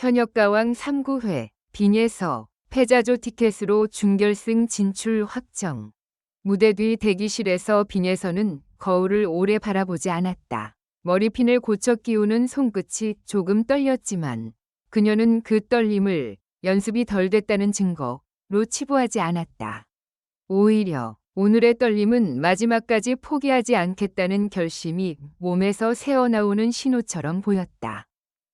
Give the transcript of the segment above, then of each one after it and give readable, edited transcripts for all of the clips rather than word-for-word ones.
현역가왕 3구회, 빈예서, 패자조 티켓으로 준결승 진출 확정. 무대 뒤 대기실에서 빈예서는 거울을 오래 바라보지 않았다. 머리핀을 고쳐 끼우는 손끝이 조금 떨렸지만 그녀는 그 떨림을 연습이 덜 됐다는 증거로 치부하지 않았다. 오히려 오늘의 떨림은 마지막까지 포기하지 않겠다는 결심이 몸에서 새어나오는 신호처럼 보였다.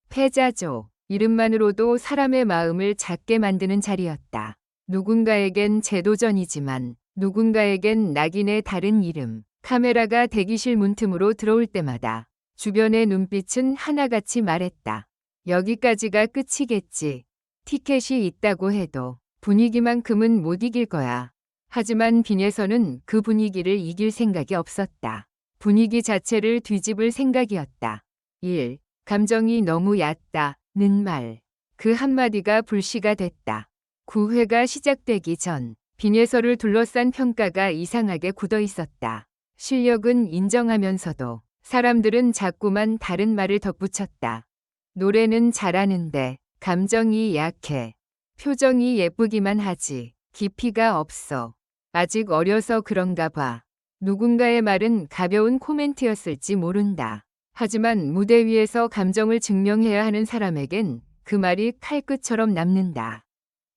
패자조, 이름만으로도 사람의 마음을 작게 만드는 자리였다. 누군가에겐 재도전이지만 누군가에겐 낙인의 다른 이름. 카메라가 대기실 문틈으로 들어올 때마다 주변의 눈빛은 하나같이 말했다. 여기까지가 끝이겠지. 티켓이 있다고 해도 분위기만큼은 못 이길 거야. 하지만 빈예서는 그 분위기를 이길 생각이 없었다. 분위기 자체를 뒤집을 생각이었다. 1. 감정이 너무 얕다는 말. 그 한마디가 불씨가 됐다. 9회가 시작되기 전 빈예서를 둘러싼 평가가 이상하게 굳어 있었다. 실력은 인정하면서도 사람들은 자꾸만 다른 말을 덧붙였다. 노래는 잘하는데 감정이 약해. 표정이 예쁘기만 하지 깊이가 없어. 아직 어려서 그런가 봐. 누군가의 말은 가벼운 코멘트였을지 모른다. 하지만 무대 위에서 감정을 증명해야 하는 사람에겐 그 말이 칼끝처럼 남는다.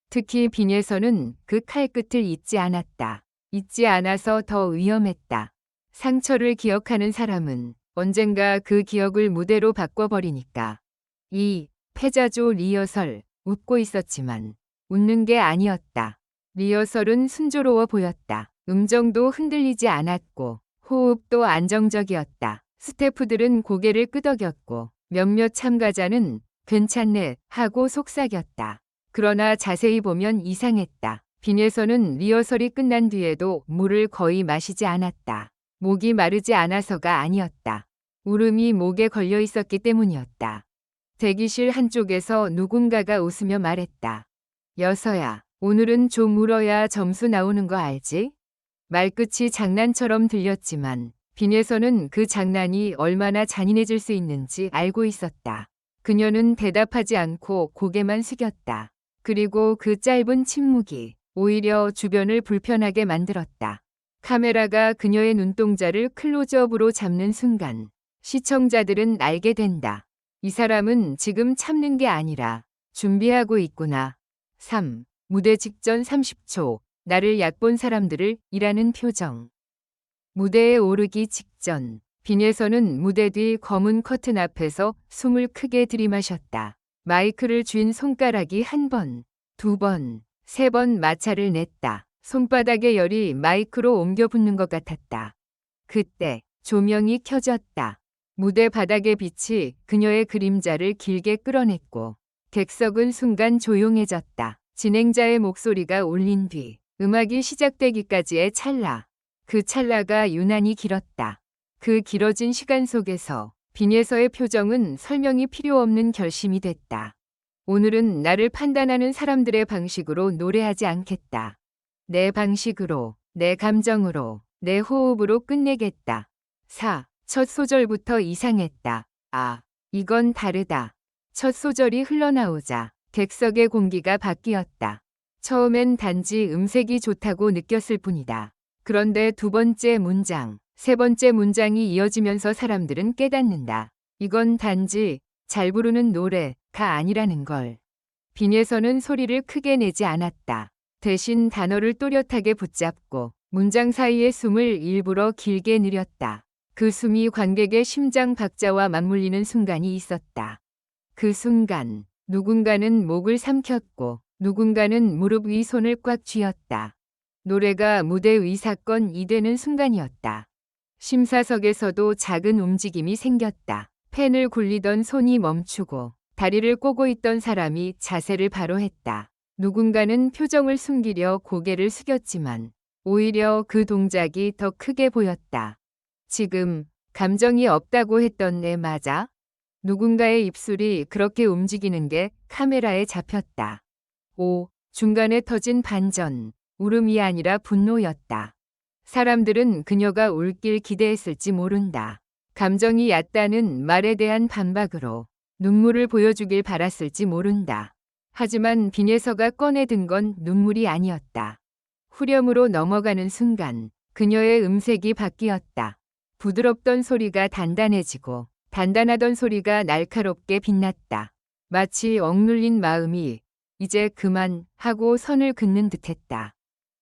특히 빈예서는 그 칼끝을 잊지 않았다. 잊지 않아서 더 위험했다. 상처를 기억하는 사람은 언젠가 그 기억을 무대로 바꿔버리니까. 이 패자조 리허설 웃고 있었지만 웃는 게 아니었다. 리허설은 순조로워 보였다. 음정도 흔들리지 않았고 호흡도 안정적이었다. 스태프들은 고개를 끄덕였고 몇몇 참가자는 괜찮네 하고 속삭였다. 그러나 자세히 보면 이상했다. 빈예서는 리허설이 끝난 뒤에도 물을 거의 마시지 않았다. 목이 마르지 않아서가 아니었다. 울음이 목에 걸려 있었기 때문이었다. 대기실 한쪽에서 누군가가 웃으며 말했다. 여서야, 오늘은 좀 울어야 점수 나오는 거 알지? 말끝이 장난처럼 들렸지만 빈예서는 그 장난이 얼마나 잔인해질 수 있는지 알고 있었다. 그녀는 대답하지 않고 고개만 숙였다. 그리고 그 짧은 침묵이 오히려 주변을 불편하게 만들었다. 카메라가 그녀의 눈동자를 클로즈업으로 잡는 순간 시청자들은 알게 된다. 이 사람은 지금 참는 게 아니라 준비하고 있구나. 3. 무대 직전 30초. 나를 얕본 사람들을 이라는 표정. 무대에 오르기 직전 빈예서는 무대 뒤 검은 커튼 앞에서 숨을 크게 들이마셨다. 마이크를 쥔 손가락이 한 번, 두 번, 세 번 마찰을 냈다. 손바닥의 열이 마이크로 옮겨 붙는 것 같았다. 그때 조명이 켜졌다. 무대 바닥의 빛이 그녀의 그림자를 길게 끌어냈고 객석은 순간 조용해졌다. 진행자의 목소리가 울린 뒤 음악이 시작되기까지의 찰나. 그 찰나가 유난히 길었다. 그 길어진 시간 속에서 빈예서의 표정은 설명이 필요 없는 결심이 됐다. 오늘은 나를 판단하는 사람들의 방식으로 노래하지 않겠다. 내 방식으로, 내 감정으로, 내 호흡으로 끝내겠다. 4. 첫 소절부터 이상했다. 아, 이건 다르다. 첫 소절이 흘러나오자 객석의 공기가 바뀌었다. 처음엔 단지 음색이 좋다고 느꼈을 뿐이다. 그런데 두 번째 문장, 세 번째 문장이 이어지면서 사람들은 깨닫는다. 이건 단지 잘 부르는 노래가 아니라는 걸. 빈예서는 소리를 크게 내지 않았다. 대신 단어를 또렷하게 붙잡고 문장 사이의 숨을 일부러 길게 늘렸다. 그 숨이 관객의 심장 박자와 맞물리는 순간이 있었다. 그 순간 누군가는 목을 삼켰고 누군가는 무릎 위 손을 꽉 쥐었다. 노래가 무대 위 사건이 되는 순간이었다. 심사석에서도 작은 움직임이 생겼다. 펜을 굴리던 손이 멈추고 다리를 꼬고 있던 사람이 자세를 바로 했다. 누군가는 표정을 숨기려 고개를 숙였지만 오히려 그 동작이 더 크게 보였다. 지금 감정이 없다고 했던 애 맞아? 누군가의 입술이 그렇게 움직이는 게 카메라에 잡혔다. 5. 중간에 터진 반전. 울음이 아니라 분노였다. 사람들은 그녀가 울길 기대했을지 모른다. 감정이 얕다는 말에 대한 반박으로 눈물을 보여주길 바랐을지 모른다. 하지만 빈에서가 꺼내든 건 눈물이 아니었다. 후렴으로 넘어가는 순간 그녀의 음색이 바뀌었다. 부드럽던 소리가 단단해지고 단단하던 소리가 날카롭게 빛났다. 마치 억눌린 마음이 이제 그만 하고 선을 긋는 듯했다.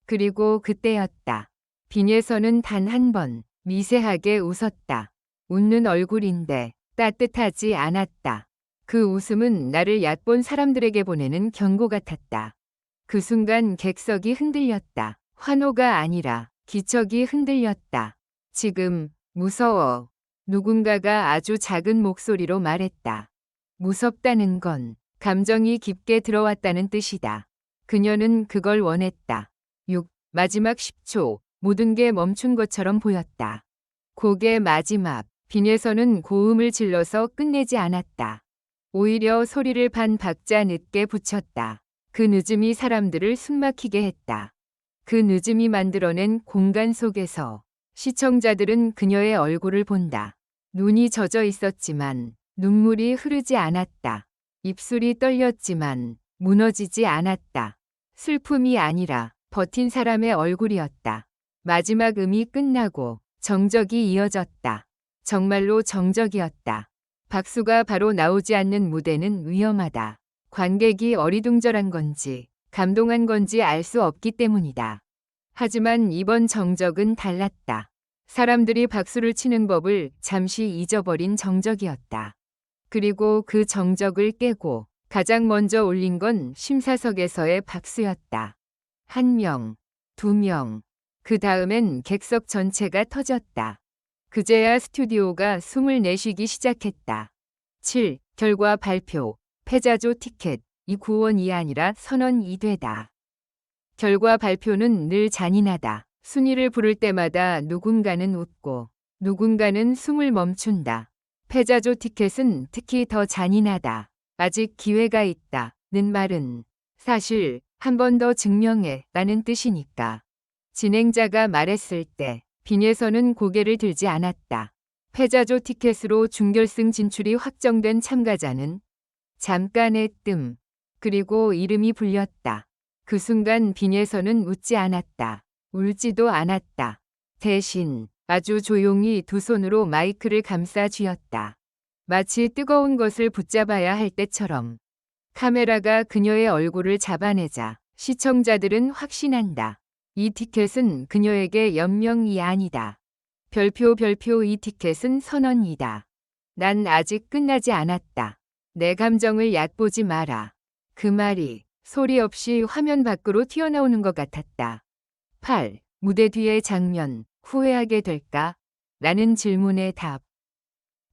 그리고 그때였다. 빈에서는 단 한 번 미세하게 웃었다. 웃는 얼굴인데 따뜻하지 않았다. 그 웃음은 나를 얕본 사람들에게 보내는 경고 같았다. 그 순간 객석이 흔들렸다. 환호가 아니라 기척이 흔들렸다. 지금 무서워. 누군가가 아주 작은 목소리로 말했다. 무섭다는 건 감정이 깊게 들어왔다는 뜻이다. 그녀는 그걸 원했다. 6. 마지막 10초. 모든 게 멈춘 것처럼 보였다. 곡의 마지막. 빈에서는 고음을 질러서 끝내지 않았다. 오히려 소리를 반 박자 늦게 붙였다. 그 늦음이 사람들을 숨막히게 했다. 그 늦음이 만들어낸 공간 속에서 시청자들은 그녀의 얼굴을 본다. 눈이 젖어 있었지만 눈물이 흐르지 않았다. 입술이 떨렸지만 무너지지 않았다. 슬픔이 아니라 버틴 사람의 얼굴이었다. 마지막 음이 끝나고 정적이 이어졌다. 정말로 정적이었다. 박수가 바로 나오지 않는 무대는 위험하다. 관객이 어리둥절한 건지 감동한 건지 알 수 없기 때문이다. 하지만 이번 정적은 달랐다. 사람들이 박수를 치는 법을 잠시 잊어버린 정적이었다. 그리고 그 정적을 깨고 가장 먼저 울린 건 심사석에서의 박수였다. 1명, 2명, 그 다음엔 객석 전체가 터졌다. 그제야 스튜디오가 숨을 내쉬기 시작했다. 7. 결과 발표. 패자조 티켓. 이 구원이 아니라 선언이 되다. 결과 발표는 늘 잔인하다. 순위를 부를 때마다 누군가는 웃고 누군가는 숨을 멈춘다. 패자조 티켓은 특히 더 잔인하다. 아직 기회가 있다. 는 말은 사실 한 번 더 증명해 라는 뜻이니까. 진행자가 말했을 때 빈에서는 고개를 들지 않았다. 패자조 티켓으로 준결승 진출이 확정된 참가자는 잠깐의 뜸, 그리고 이름이 불렸다. 그 순간 빈에서는 웃지 않았다. 울지도 않았다. 대신 아주 조용히 두 손으로 마이크를 감싸 쥐었다. 마치 뜨거운 것을 붙잡아야 할 때처럼. 카메라가 그녀의 얼굴을 잡아내자 시청자들은 확신한다. 이 티켓은 그녀에게 연명이 아니다. 별표 이 티켓은 선언이다. 난 아직 끝나지 않았다. 내 감정을 얕보지 마라. 그 말이 소리 없이 화면 밖으로 튀어나오는 것 같았다. 8. 무대 뒤의 장면, 후회하게 될까? 라는 질문의 답.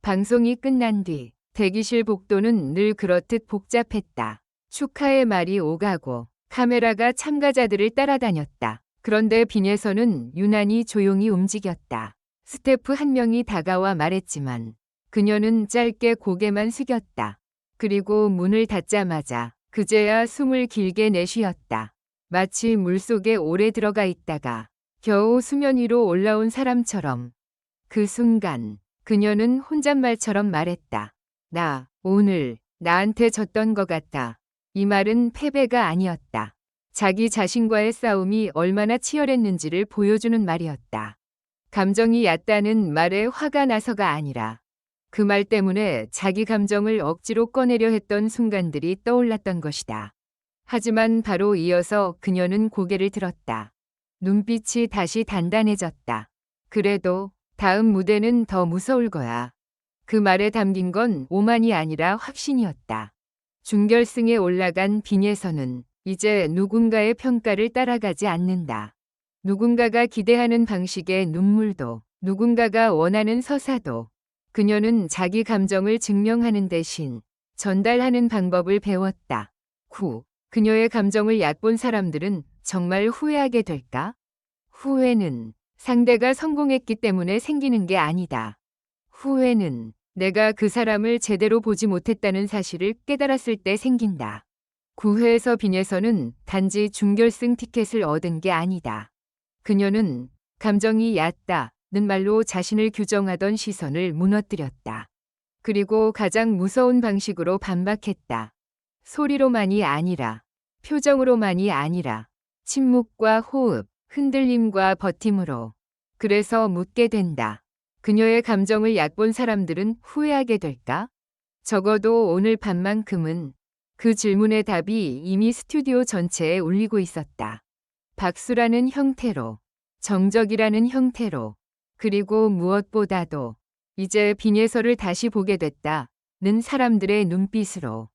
방송이 끝난 뒤 대기실 복도는 늘 그렇듯 복잡했다. 축하의 말이 오가고 카메라가 참가자들을 따라다녔다. 그런데 빈에서는 유난히 조용히 움직였다. 스태프 한 명이 다가와 말했지만 그녀는 짧게 고개만 숙였다. 그리고 문을 닫자마자 그제야 숨을 길게 내쉬었다. 마치 물속에 오래 들어가 있다가 겨우 수면 위로 올라온 사람처럼. 그 순간 그녀는 혼잣말처럼 말했다. 나 오늘 나한테 졌던 것 같아. 이 말은 패배가 아니었다. 자기 자신과의 싸움이 얼마나 치열했는지를 보여주는 말이었다. 감정이 얕다는 말에 화가 나서가 아니라 그 말 때문에 자기 감정을 억지로 꺼내려 했던 순간들이 떠올랐던 것이다. 하지만 바로 이어서 그녀는 고개를 들었다. 눈빛이 다시 단단해졌다. 그래도 다음 무대는 더 무서울 거야. 그 말에 담긴 건 오만이 아니라 확신이었다. 준결승에 올라간 빈에서는 이제 누군가의 평가를 따라가지 않는다. 누군가가 기대하는 방식의 눈물도, 누군가가 원하는 서사도. 그녀는 자기 감정을 증명하는 대신 전달하는 방법을 배웠다. 9. 그녀의 감정을 얕본 사람들은 정말 후회하게 될까? 후회는 상대가 성공했기 때문에 생기는 게 아니다. 후회는 내가 그 사람을 제대로 보지 못했다는 사실을 깨달았을 때 생긴다. 9회에서 빈에서는 단지 준결승 티켓을 얻은 게 아니다. 그녀는 감정이 얕다는 말로 자신을 규정하던 시선을 무너뜨렸다. 그리고 가장 무서운 방식으로 반박했다. 소리로만이 아니라, 표정으로만이 아니라, 침묵과 호흡, 흔들림과 버팀으로. 그래서 묻게 된다. 그녀의 감정을 얕본 사람들은 후회하게 될까? 적어도 오늘 밤만큼은 그 질문의 답이 이미 스튜디오 전체에 울리고 있었다. 박수라는 형태로, 정적이라는 형태로, 그리고 무엇보다도 이제 빈예서를 다시 보게 됐다는 사람들의 눈빛으로.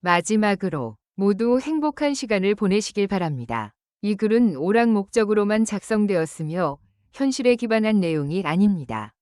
마지막으로 모두 행복한 시간을 보내시길 바랍니다. 이 글은 오락 목적으로만 작성되었으며 현실에 기반한 내용이 아닙니다.